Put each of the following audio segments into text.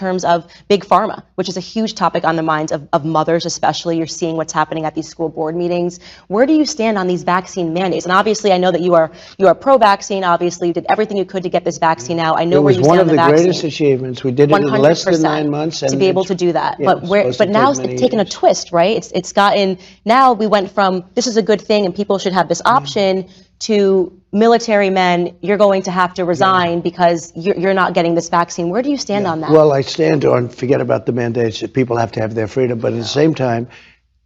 terms of big pharma, which is a huge topic on the minds of mothers especially. You're seeing what's happening at these school board meetings. Where do you stand on these vaccine mandates? And obviously, I know that you are pro-vaccine. Obviously, you did everything you could to get this vaccine out. I know where you stand on the vaccine. It was one of the greatest achievements. We did it in less than 9 months. To be able to do that. But now it's taken a twist, right? It's gotten, now we went from, this is a good thing and people should have this option, to military men, you're going to have to resign because you're not getting this vaccine. Where do you stand on that? Well, I stand on, forget about the mandates, that people have to have their freedom, but at the same time,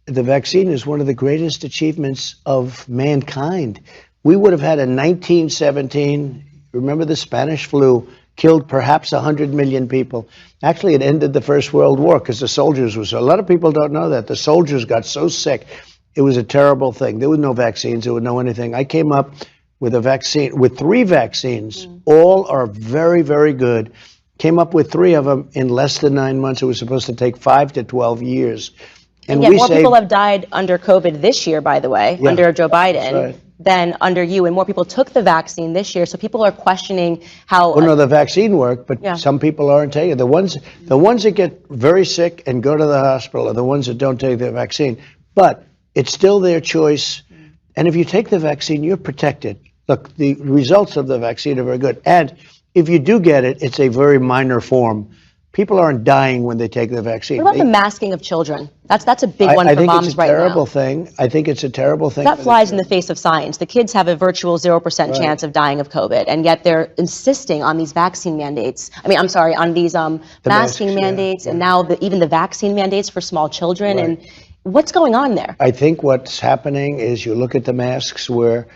the vaccine is one of the greatest achievements of mankind. We would have had in 1917, remember the Spanish flu, killed perhaps 100 million people. Actually, it ended the First World War because the soldiers were so, a lot of people don't know that. The soldiers got so sick. It was a terrible thing. There were no vaccines. There was no anything. I came up with a vaccine, with 3 vaccines. All are very, very good. Came up with 3 of them in less than 9 months. It was supposed to take 5 to 12 years. And yet more people have died under COVID this year, by the way, under Joe Biden, than under you. And more people took the vaccine this year. So people are questioning how... Well, no, the vaccine worked, but some people aren't taking it. The ones that get very sick and go to the hospital are the ones that don't take the vaccine. But it's still their choice. And if you take the vaccine, you're protected. Look, the results of the vaccine are very good. And if you do get it, it's a very minor form. People aren't dying when they take the vaccine. What about the masking of children? That's a big one for moms right now. I think it's a terrible thing. That flies in the face of science. The kids have a virtual 0% chance of dying of COVID, and yet they're insisting on these vaccine mandates. I mean, I'm sorry, on these masking mandates, and now even the vaccine mandates for small children. And what's going on there? I think what's happening is you look at the masks where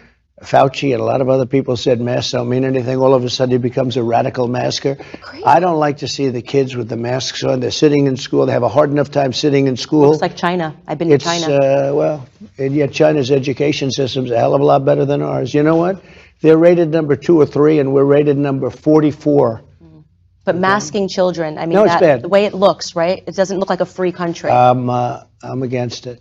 Fauci and a lot of other people said masks don't mean anything. All of a sudden he becomes a radical masker. Crazy. I don't like to see the kids with the masks on. They're sitting in school. They have a hard enough time sitting in school. Looks like China. I've been to China. Well, and yet China's education system's a hell of a lot better than ours. You know what? They're rated number 2 or 3, and we're rated number 44. But masking children, I mean, no, it's bad. The way it looks, right? It doesn't look like a free country. I'm against it.